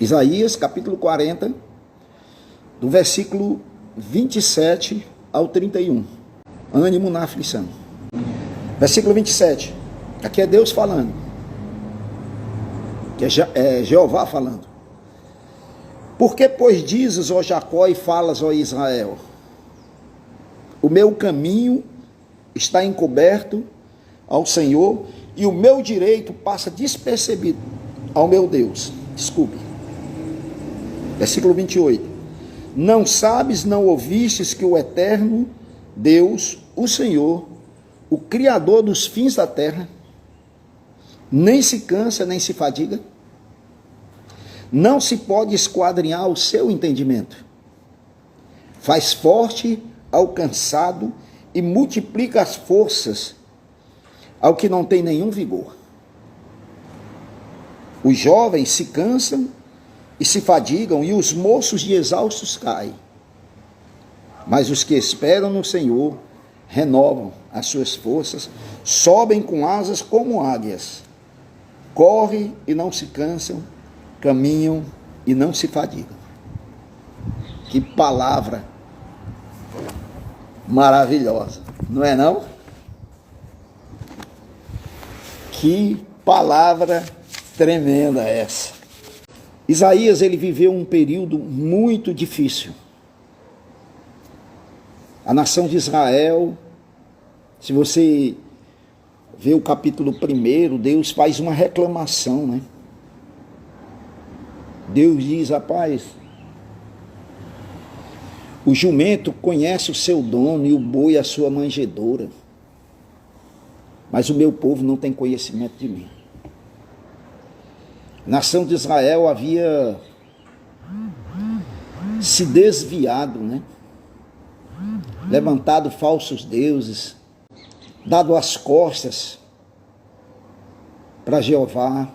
Isaías capítulo 40, do versículo 27 ao 31. Ânimo na aflição. Versículo 27. Aqui é Deus falando. Que é Jeová falando. Por que, pois, dizes, ó Jacó, e falas, ó Israel? O meu caminho está encoberto ao Senhor, e o meu direito passa despercebido ao meu Deus. Desculpe. Versículo 28. Não sabes, não ouvistes que o eterno Deus, o Senhor, o Criador dos fins da terra, nem se cansa, nem se fadiga? Não se pode esquadrinhar o seu entendimento. Faz forte ao cansado e multiplica as forças ao que não tem nenhum vigor. Os jovens se cansam e se fadigam, e os moços de exaustos caem. Mas os que esperam no Senhor renovam as suas forças, sobem com asas como águias, correm e não se cansam, caminham e não se fadigam. Que palavra maravilhosa, não é não? Que palavra tremenda essa. Isaías, ele viveu um período muito difícil. A nação de Israel, se você vê o capítulo 1, Deus faz uma reclamação, né? Deus diz, rapaz, o jumento conhece o seu dono e o boi a sua manjedoura, mas o meu povo não tem conhecimento de mim. A nação de Israel havia se desviado, né? Levantado falsos deuses, dado as costas para Jeová,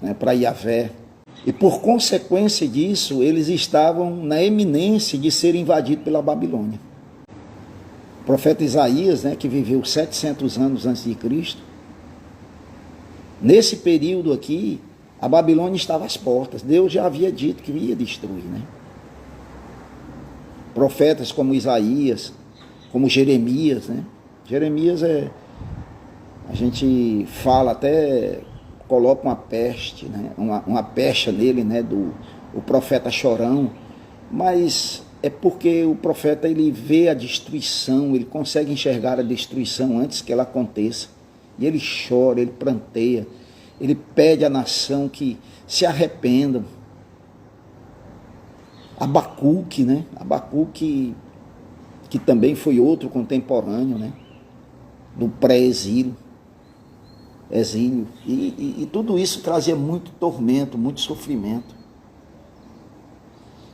né? Para Yahvé. E por consequência disso, eles estavam na eminência de serem invadidos pela Babilônia. O profeta Isaías, né, que viveu 700 anos antes de Cristo, nesse período aqui, a Babilônia estava às portas. Deus já havia dito que ia destruir, né? Profetas como Isaías, como Jeremias, né? Jeremias a gente fala até, coloca uma peste, né? Uma pecha nele, né? O profeta chorão, mas é porque o profeta, ele vê a destruição, ele consegue enxergar a destruição antes que ela aconteça, e ele chora, ele pranteia, ele pede à nação que se arrependam. Abacuque, né? Abacuque, que também foi outro contemporâneo, né? Do pré-exílio. E tudo isso trazia muito tormento, muito sofrimento.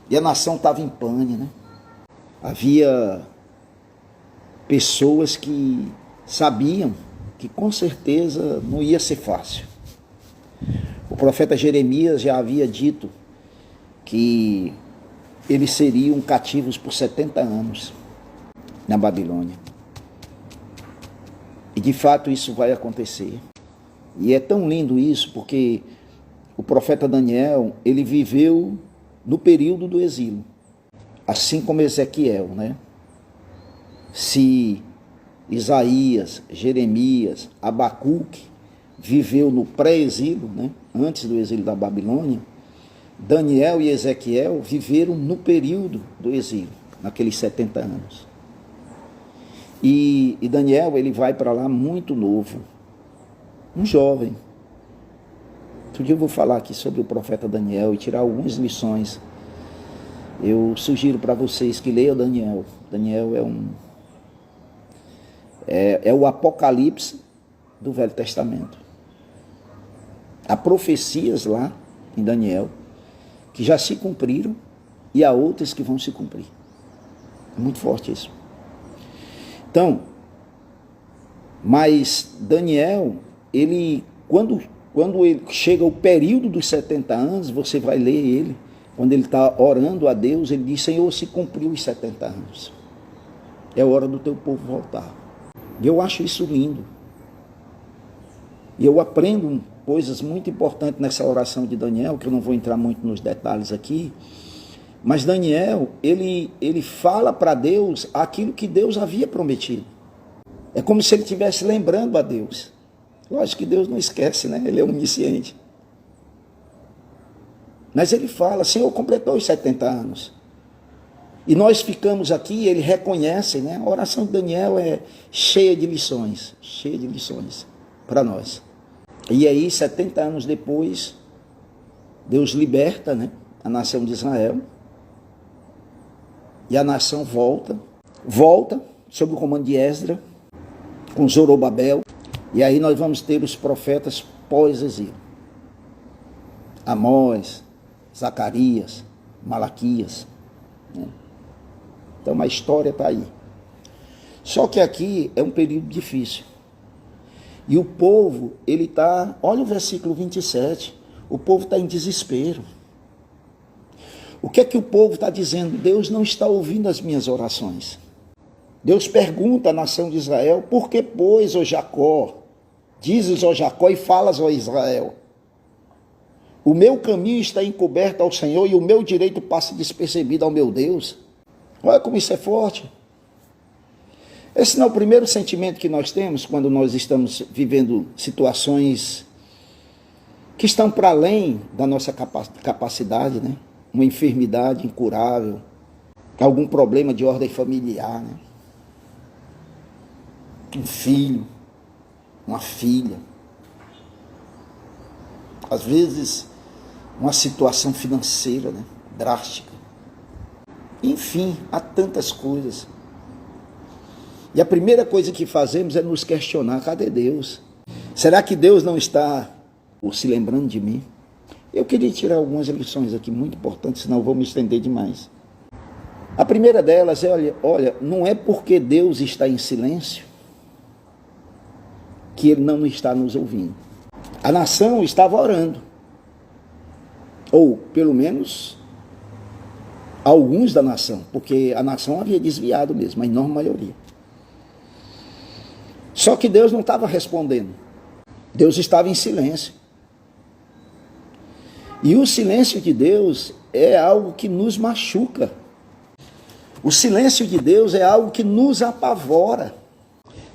E a nação estava em pane, né? Havia pessoas que sabiam que com certeza não ia ser fácil. O profeta Jeremias já havia dito que eles seriam cativos por 70 anos na Babilônia. E de fato isso vai acontecer. E é tão lindo isso, porque o profeta Daniel, ele viveu no período do exílio, assim como Ezequiel, né? Se Isaías, Jeremias, Abacuque viveu no pré-exílio, né? Antes do exílio da Babilônia, Daniel e Ezequiel viveram no período do exílio, naqueles 70 anos. E Daniel, ele vai para lá muito novo, um jovem. Outro dia eu vou falar aqui sobre o profeta Daniel e tirar algumas lições. Eu sugiro para vocês que leiam Daniel. Daniel é o Apocalipse do Velho Testamento. Há profecias lá em Daniel que já se cumpriram e há outras que vão se cumprir. É muito forte isso. Então, mas Daniel, ele, quando ele chega ao período dos 70 anos, você vai ler ele, quando ele está orando a Deus, ele diz, Senhor, se cumpriu os 70 anos. É hora do teu povo voltar. E eu acho isso lindo. E eu aprendo coisas muito importantes nessa oração de Daniel, que eu não vou entrar muito nos detalhes aqui, mas Daniel, ele fala para Deus aquilo que Deus havia prometido. É como se ele estivesse lembrando a Deus. Lógico que Deus não esquece, né? Ele é onisciente. Mas ele fala, Senhor, completou os 70 anos. E nós ficamos aqui, ele reconhece, né? A oração de Daniel é cheia de lições para nós. E aí, 70 anos depois, Deus liberta, né, a nação de Israel. E a nação volta sob o comando de Esdras, com Zorobabel. E aí nós vamos ter os profetas pós-exílio. Amós, Zacarias, Malaquias, né? Então a história está aí. Só que aqui é um período difícil. E o povo, ele está, olha o versículo 27, o povo está em desespero. O que é que o povo está dizendo? Deus não está ouvindo as minhas orações. Deus pergunta à nação de Israel, por que, pois, ó Jacó, dizes, ó Jacó, e falas, ó Israel, o meu caminho está encoberto ao Senhor e o meu direito passa despercebido ao meu Deus? Olha como isso é forte. Esse não é o primeiro sentimento que nós temos quando nós estamos vivendo situações que estão para além da nossa capacidade, né? Uma enfermidade incurável, algum problema de ordem familiar, né? Um filho, uma filha, às vezes uma situação financeira, né, drástica. Enfim, há tantas coisas. E a primeira coisa que fazemos é nos questionar, cadê Deus? Será que Deus não está se lembrando de mim? Eu queria tirar algumas lições aqui muito importantes, senão eu vou me estender demais. A primeira delas é, olha, não é porque Deus está em silêncio que Ele não está nos ouvindo. A nação estava orando, ou pelo menos alguns da nação, porque a nação havia desviado mesmo, a enorme maioria. Só que Deus não estava respondendo, Deus estava em silêncio. E o silêncio de Deus é algo que nos machuca. O silêncio de Deus é algo que nos apavora.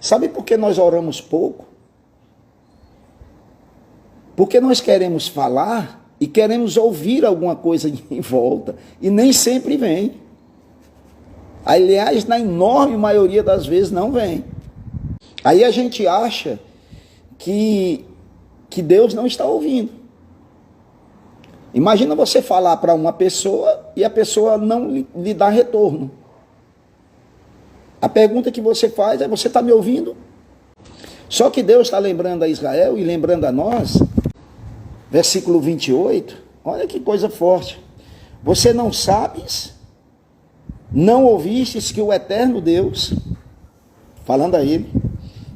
Sabe por que nós oramos pouco? Porque nós queremos falar e queremos ouvir alguma coisa em volta, e nem sempre vem. Aliás, na enorme maioria das vezes não vem. Aí a gente acha que Deus não está ouvindo. Imagina você falar para uma pessoa e a pessoa não lhe dá retorno. A pergunta que você faz é, você está me ouvindo? Só que Deus está lembrando a Israel e lembrando a nós, versículo 28, olha que coisa forte. Você não sabes, não ouvistes que o eterno Deus, falando a ele,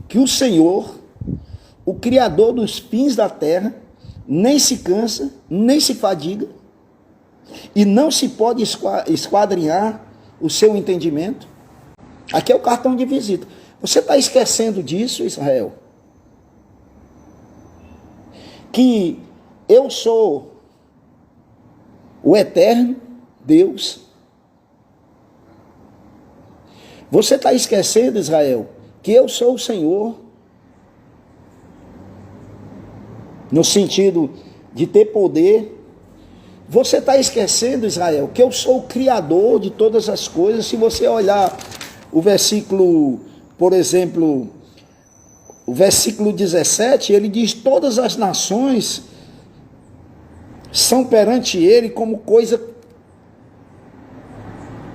que o Senhor, o Criador dos fins da terra, nem se cansa, nem se fadiga, e não se pode esquadrinhar o seu entendimento. Aqui é o cartão de visita. Você está esquecendo disso, Israel? Que eu sou o eterno Deus. Você está esquecendo, Israel, que eu sou o Senhor, no sentido de ter poder. Você está esquecendo, Israel, que eu sou o Criador de todas as coisas. Se você olhar o versículo, por exemplo, o versículo 17, ele diz, todas as nações são perante ele como coisa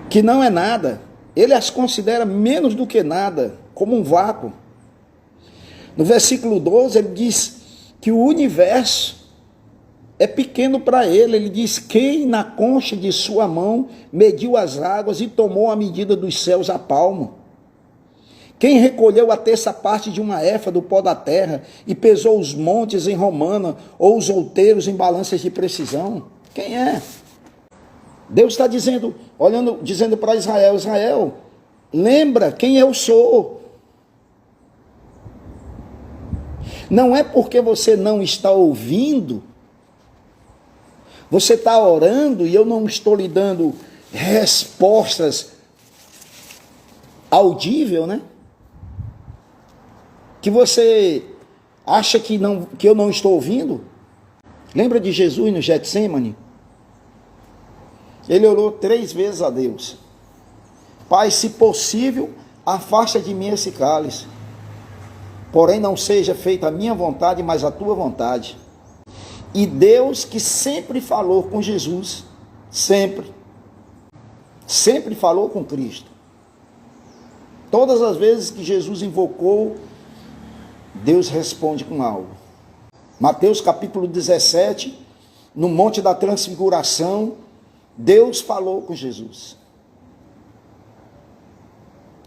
que não é nada. Ele as considera menos do que nada, como um vácuo. No versículo 12, ele diz que o universo é pequeno para ele. Ele diz, quem na concha de sua mão mediu as águas e tomou a medida dos céus a palmo? Quem recolheu a terça parte de uma efa do pó da terra e pesou os montes em romana ou os outeiros em balanças de precisão? Quem é? Deus está dizendo, dizendo para Israel, Israel, lembra quem eu sou. Não é porque você não está ouvindo, você está orando e eu não estou lhe dando respostas audível, né? Que você acha que eu não estou ouvindo? Lembra de Jesus no Getsêmani? Ele orou 3 vezes a Deus: Pai, se possível, afasta de mim esse cálice. Porém, não seja feita a minha vontade, mas a tua vontade. E Deus, que sempre falou com Jesus, sempre falou com Cristo. Todas as vezes que Jesus invocou, Deus responde com algo. Mateus capítulo 17, no Monte da Transfiguração, Deus falou com Jesus: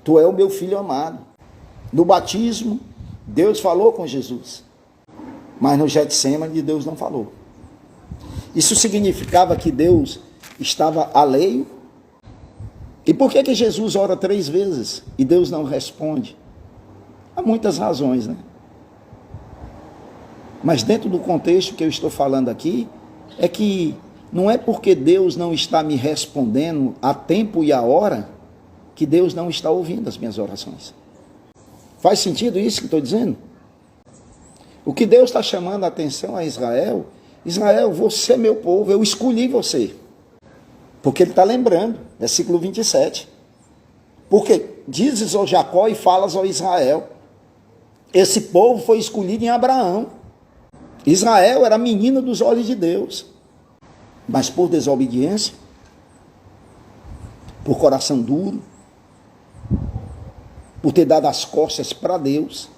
Tu é o meu filho amado. No batismo, Deus falou com Jesus. Mas no Getsêmani, Deus não falou. Isso significava que Deus estava alheio. E por que Jesus ora 3 vezes e Deus não responde? Há muitas razões, né? Mas dentro do contexto que eu estou falando aqui, é que não é porque Deus não está me respondendo a tempo e a hora, que Deus não está ouvindo as minhas orações. Faz sentido isso que estou dizendo? O que Deus está chamando a atenção a Israel: Israel, você é meu povo, eu escolhi você. Porque ele está lembrando, versículo 27. Porque dizes ao Jacó e falas ao Israel. Esse povo foi escolhido em Abraão. Israel era a menina dos olhos de Deus. Mas por desobediência, por coração duro, por ter dado as costas para Deus,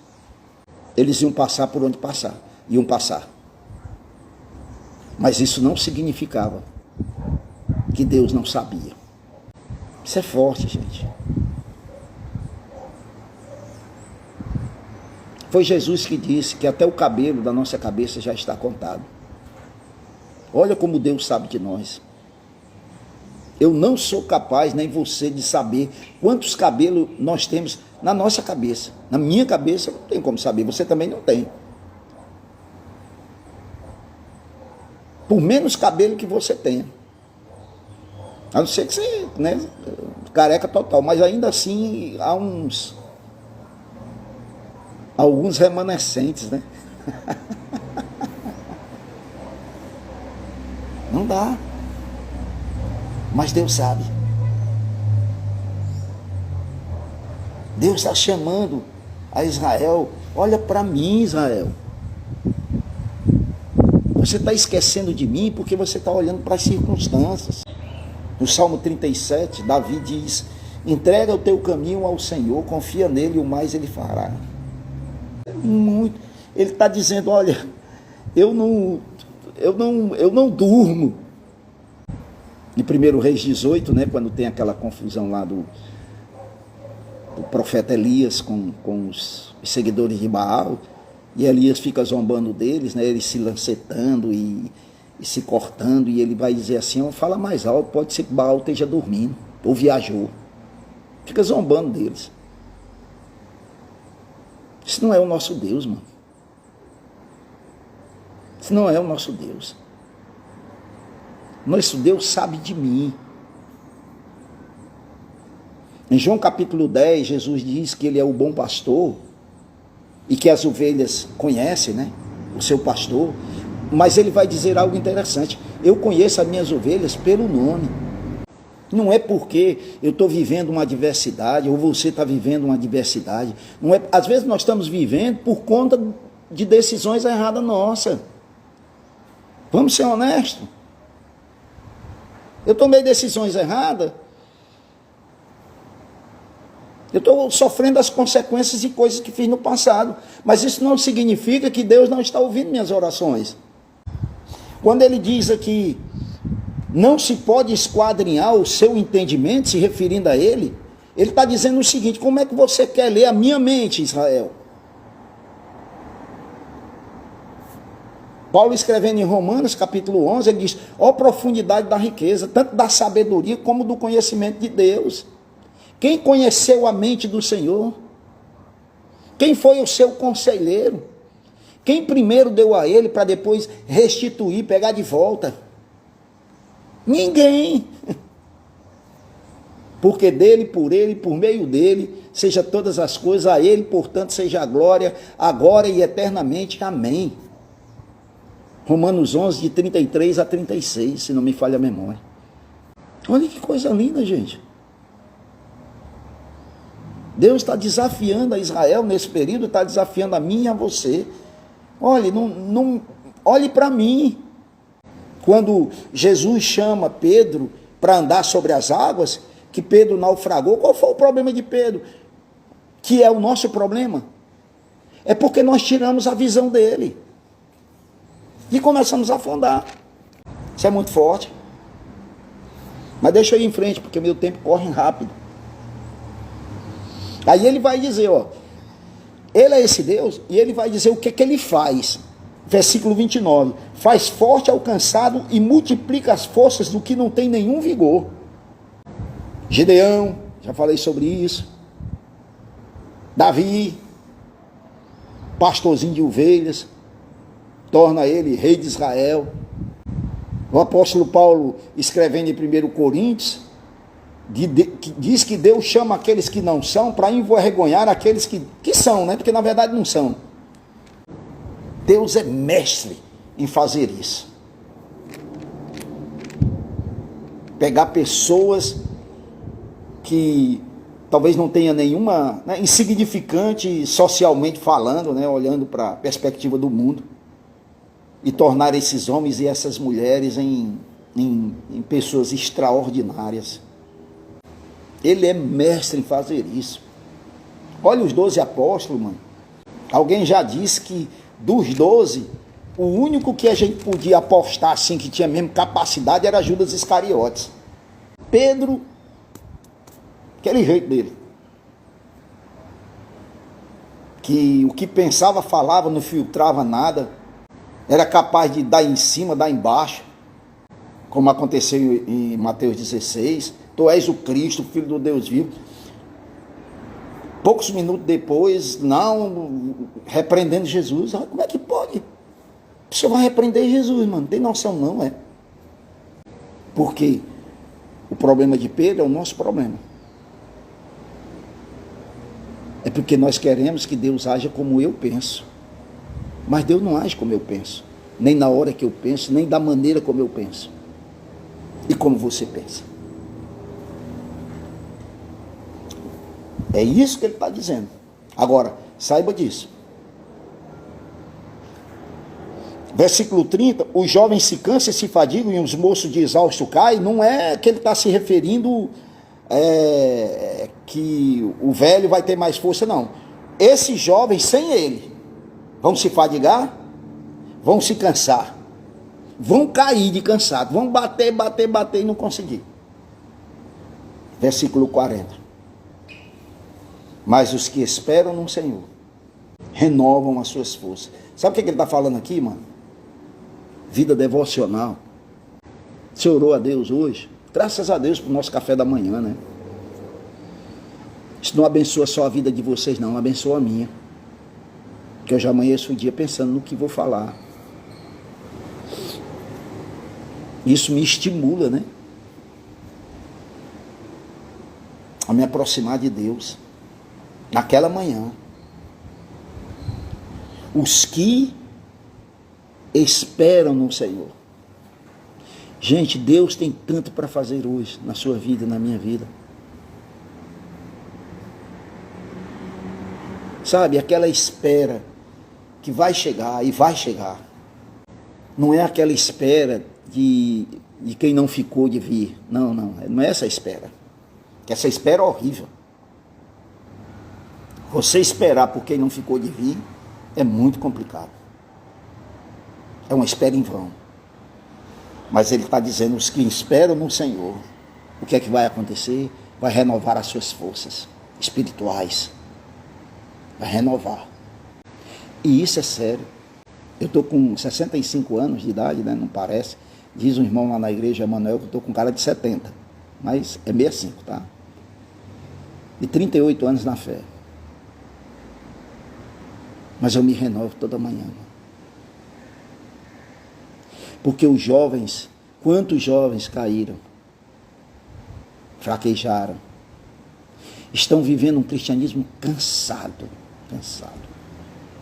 eles iam passar por onde iam passar. Mas isso não significava que Deus não sabia. Isso é forte, gente. Foi Jesus que disse que até o cabelo da nossa cabeça já está contado. Olha como Deus sabe de nós. Eu não sou capaz, nem você, de saber quantos cabelos nós temos na nossa cabeça. Na minha cabeça eu não tenho como saber, você também não tem. Por menos cabelo que você tenha. A não ser que você, né, careca total, mas ainda assim há alguns remanescentes, né? Não dá. Mas Deus sabe. Deus está chamando a Israel: olha para mim, Israel. Você está esquecendo de mim porque você está olhando para as circunstâncias. No Salmo 37, Davi diz: entrega o teu caminho ao Senhor, confia nele e o mais ele fará. Muito. Ele está dizendo: olha, eu não durmo. Em 1 Reis 18, né, quando tem aquela confusão lá do profeta Elias com os seguidores de Baal, e Elias fica zombando deles, né, eles se lancetando e se cortando, e ele vai dizer assim: fala mais alto, pode ser que Baal esteja dormindo, ou viajou. Fica zombando deles. Isso não é o nosso Deus, mano. Isso não é o nosso Deus. Nosso Deus sabe de mim. Em João capítulo 10, Jesus diz que ele é o bom pastor e que as ovelhas conhecem, né, o seu pastor. Mas ele vai dizer algo interessante: eu conheço as minhas ovelhas pelo nome. Não é porque eu estou vivendo uma adversidade ou você está vivendo uma adversidade. Não é, às vezes nós estamos vivendo por conta de decisões erradas nossas. Vamos ser honestos. Eu tomei decisões erradas. Eu estou sofrendo as consequências de coisas que fiz no passado. Mas isso não significa que Deus não está ouvindo minhas orações. Quando ele diz aqui: não se pode esquadrinhar o seu entendimento, se referindo a ele, ele está dizendo o seguinte: como é que você quer ler a minha mente, Israel? Paulo, escrevendo em Romanos capítulo 11, ele diz: ó profundidade da riqueza, tanto da sabedoria como do conhecimento de Deus. Quem conheceu a mente do Senhor? Quem foi o seu conselheiro? Quem primeiro deu a ele para depois restituir, pegar de volta? Ninguém. Porque dele, por meio dele, seja todas as coisas, a ele, portanto, seja a glória, agora e eternamente. Amém. Romanos 11, de 33 a 36, se não me falha a memória. Olha que coisa linda, gente. Deus está desafiando a Israel nesse período, está desafiando a mim e a você. Olhe, olhe para mim. Quando Jesus chama Pedro para andar sobre as águas, que Pedro naufragou, qual foi o problema de Pedro? Que é o nosso problema? É porque nós tiramos a visão dele e começamos a afundar. Isso é muito forte. Mas deixa eu ir em frente, porque meu tempo corre rápido. Aí ele vai dizer, ó, ele é esse Deus, e ele vai dizer o que ele faz. Versículo 29, faz forte ao cansado e multiplica as forças do que não tem nenhum vigor. Gideão, já falei sobre isso. Davi, pastorzinho de ovelhas, torna ele rei de Israel. O apóstolo Paulo, escrevendo em 1 Coríntios, diz que Deus chama aqueles que não são para envergonhar aqueles que são, né? Porque na verdade não são. Deus é mestre em fazer isso. Pegar pessoas que talvez não tenha nenhuma, né, insignificante socialmente falando, né, olhando para a perspectiva do mundo, e tornar esses homens e essas mulheres em pessoas extraordinárias. Ele é mestre em fazer isso. Olha os 12 apóstolos, mano. Alguém já disse que dos 12, o único que a gente podia apostar assim, que tinha mesmo capacidade, era Judas Iscariotes. Pedro, aquele jeito dele, que o que pensava, falava, não filtrava nada, era capaz de dar em cima, dar embaixo, como aconteceu em Mateus 16, tu és o Cristo, o Filho do Deus vivo. Poucos minutos depois, não, repreendendo Jesus. Como é que pode? Você vai repreender Jesus, mano, não tem noção não, é? Porque o problema de Pedro é o nosso problema. É porque nós queremos que Deus haja como eu penso. Mas Deus não age como eu penso. Nem na hora que eu penso, nem da maneira como eu penso. E como você pensa. É isso que ele está dizendo. Agora, saiba disso. Versículo 30, os jovens se cansam e se fadigam e os moços de exausto caem. Não é que ele está se referindo que o velho vai ter mais força, não. Esses jovens, sem ele, vão se fadigar, vão se cansar, vão cair de cansado, vão bater e não conseguir. Versículo 40. Mas os que esperam no Senhor renovam as suas forças. Sabe o que ele está falando aqui, mano? Vida devocional. Você orou a Deus hoje? Graças a Deus por nosso café da manhã, né? Isso não abençoa só a vida de vocês, não, abençoa a minha. Que eu já amanheço o dia pensando no que vou falar. Isso me estimula, né? A me aproximar de Deus. Naquela manhã. Os que esperam no Senhor. Gente, Deus tem tanto para fazer hoje, na sua vida e na minha vida. Sabe, aquela espera que vai chegar e vai chegar. Não é aquela espera de quem não ficou de vir. Não é essa espera. Essa espera é horrível. Você esperar por quem não ficou de vir é muito complicado. É uma espera em vão. Mas ele está dizendo, os que esperam no Senhor, o que é que vai acontecer? Vai renovar as suas forças espirituais. Vai renovar. E isso é sério. Eu estou com 65 anos de idade, né? Não parece. Diz um irmão lá na igreja, Emanuel, que eu estou com cara de 70. Mas é 65, tá? E 38 anos na fé. Mas eu me renovo toda manhã. Porque os jovens, quantos jovens caíram, fraquejaram, estão vivendo um cristianismo cansado.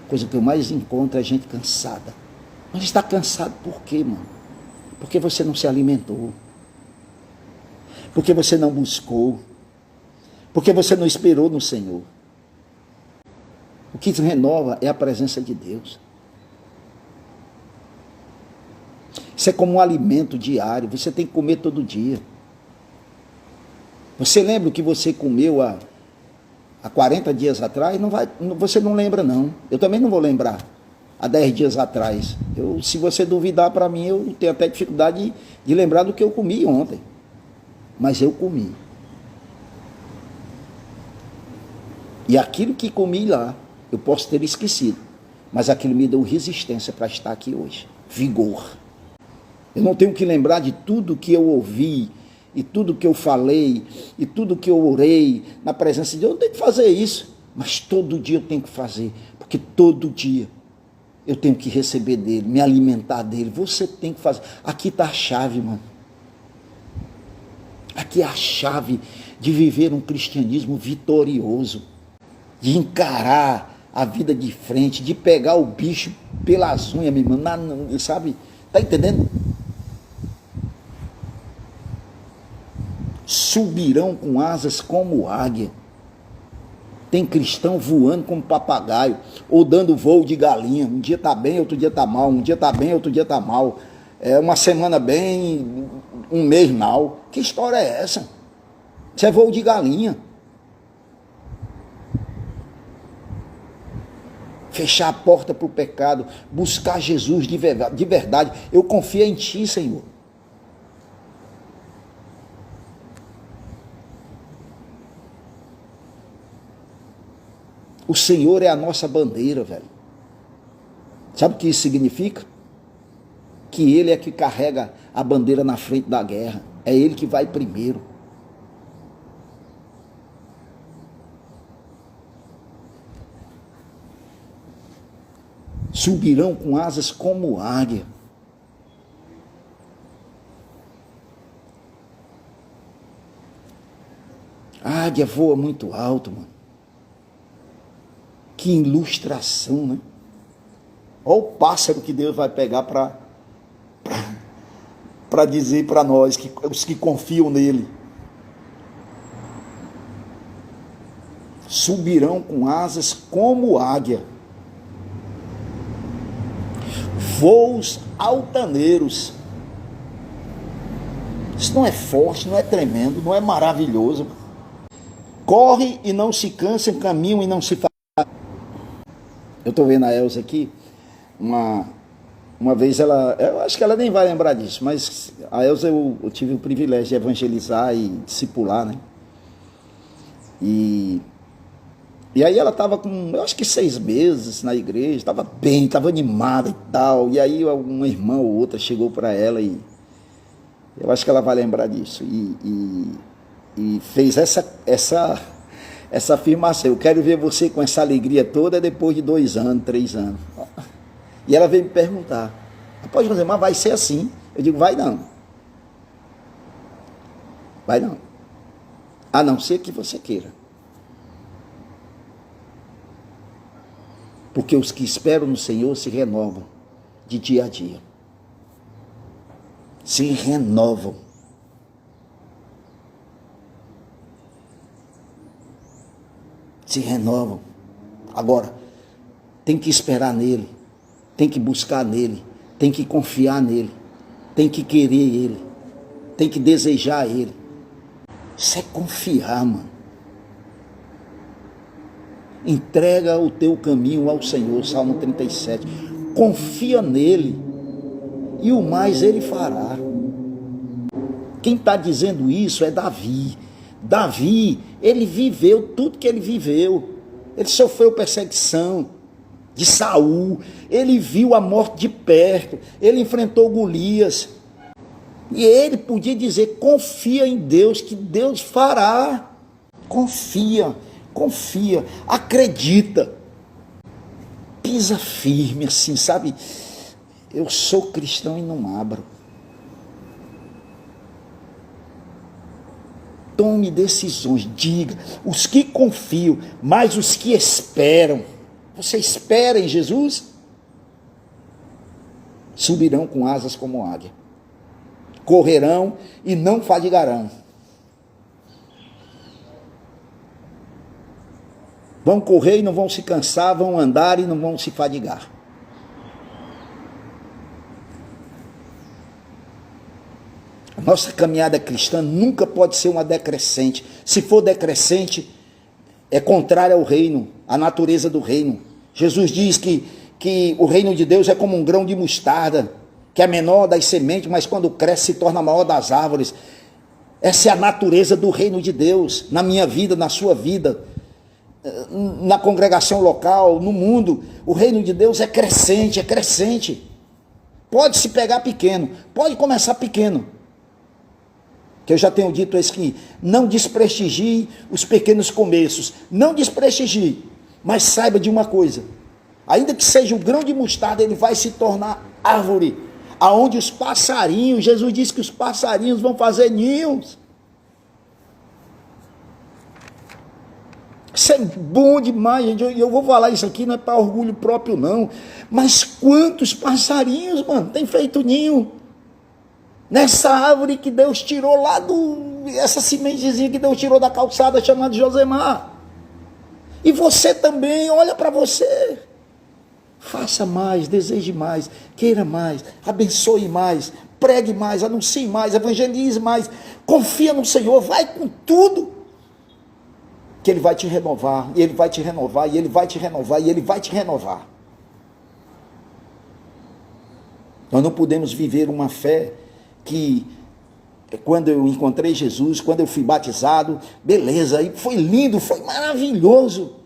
Coisa que eu mais encontro é gente cansada. Mas está cansado por quê, mano? Porque você não se alimentou. Porque você não buscou. Porque você não esperou no Senhor. O que renova é a presença de Deus. Isso é como um alimento diário. Você tem que comer todo dia. Você lembra o que você comeu há 40 dias atrás? Você não lembra, não. Eu também não vou lembrar. Há 10 dias atrás. Se você duvidar para mim, eu tenho até dificuldade de lembrar do que eu comi ontem. Mas eu comi. E aquilo que comi lá, eu posso ter esquecido. Mas aquilo me deu resistência para estar aqui hoje. Vigor. Eu não tenho que lembrar de tudo que eu ouvi, e tudo que eu falei, e tudo que eu orei na presença de Deus. Eu tenho que fazer isso. Mas todo dia eu tenho que fazer. Porque todo dia eu tenho que receber dele, me alimentar dele. Você tem que fazer. Aqui está a chave, mano. Aqui é a chave de viver um cristianismo vitorioso. De encarar a vida de frente, de pegar o bicho pelas unhas, meu irmão. Sabe? Tá entendendo? Subirão com asas como águia. Tem cristão voando como papagaio, ou dando voo de galinha. Um dia está bem, outro dia está mal. Um dia está bem, outro dia está mal. Uma semana bem, um mês mal. Que história é essa? Isso é voo de galinha. Fechar a porta para o pecado, buscar Jesus de verdade. Eu confio em Ti, Senhor. O Senhor é a nossa bandeira, velho. Sabe o que isso significa? Que Ele é que carrega a bandeira na frente da guerra. É Ele que vai primeiro. Subirão com asas como águia. A águia voa muito alto, mano. Que ilustração, né? Olha o pássaro que Deus vai pegar para dizer para nós, os que confiam nele. Subirão com asas como águia. Voos altaneiros. Isso não é forte, não é tremendo, não é maravilhoso. Corre e não se cansa, caminham e não se faz. Eu estou vendo a Elza aqui, uma vez eu acho que ela nem vai lembrar disso, mas a Elza eu tive o privilégio de evangelizar e discipular, né? E aí ela estava com, eu acho que 6 meses na igreja, estava bem, estava animada e tal, e aí uma irmã ou outra chegou para ela e eu acho que ela vai lembrar disso, e fez essa afirmação: eu quero ver você com essa alegria toda depois de 2 anos, 3 anos. E ela veio me perguntar: após dizer, mas vai ser assim? Eu digo: vai não. Vai não. A não ser que você queira. Porque os que esperam no Senhor se renovam de dia a dia. Se renovam. Se renovam. Agora, tem que esperar nele, tem que buscar nele, tem que confiar nele, tem que querer ele, tem que desejar ele. Isso é confiar, mano. Entrega o teu caminho ao Senhor, Salmo 37. Confia nele e o mais ele fará. Quem está dizendo isso é Davi. Davi, ele viveu tudo que ele viveu. Ele sofreu perseguição de Saul, ele viu a morte de perto, ele enfrentou Golias. E ele podia dizer: confia em Deus, que Deus fará. Confia, acredita. Pisa firme assim, sabe? Eu sou cristão e não abro. Tome decisões, diga. Os que confiam, mas os que esperam. Você espera em Jesus? Subirão com asas como águia. Correrão e não fadigarão. Vão correr e não vão se cansar, vão andar e não vão se fadigar. A nossa caminhada cristã nunca pode ser uma decrescente. Se for decrescente, é contrária ao reino, à natureza do reino. Jesus diz que o reino de Deus é como um grão de mostarda, que é menor das sementes, mas quando cresce se torna maior das árvores. Essa é a natureza do reino de Deus, na minha vida, na sua vida, na congregação local, no mundo. O reino de Deus é crescente, é crescente. Pode se pegar pequeno, pode começar pequeno. Que eu já tenho dito isso aqui, não desprestigie os pequenos começos, não desprestigie, mas saiba de uma coisa, ainda que seja um grão de mostarda, ele vai se tornar árvore, aonde os passarinhos, Jesus disse que os passarinhos vão fazer ninhos. Isso é bom demais, gente. Eu vou falar isso aqui, não é para orgulho próprio não, mas quantos passarinhos, mano, tem feito ninho nessa árvore que Deus tirou lá essa sementezinha que Deus tirou da calçada chamada Josemar. E você também, olha para você. Faça mais, deseje mais, queira mais, abençoe mais, pregue mais, anuncie mais, evangelize mais, confia no Senhor, vai com tudo, que Ele vai te renovar, e Ele vai te renovar, e Ele vai te renovar, e Ele vai te renovar. Nós não podemos viver uma fé que, quando eu encontrei Jesus, quando eu fui batizado, beleza, e foi lindo, foi maravilhoso.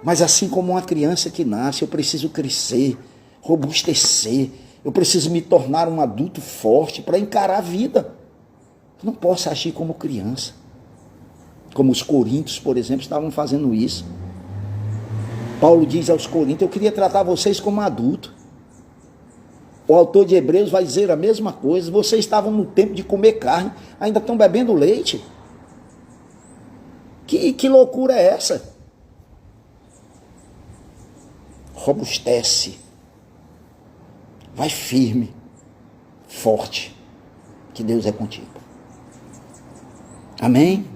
Mas assim como uma criança que nasce, eu preciso crescer, robustecer, eu preciso me tornar um adulto forte para encarar a vida. Eu não posso agir como criança, como os coríntios, por exemplo, estavam fazendo isso. Paulo diz aos coríntios, eu queria tratar vocês como adulto. O autor de Hebreus vai dizer a mesma coisa, vocês estavam no tempo de comer carne, ainda estão bebendo leite. Que loucura é essa? Robustece, vai firme, forte, que Deus é contigo. Amém?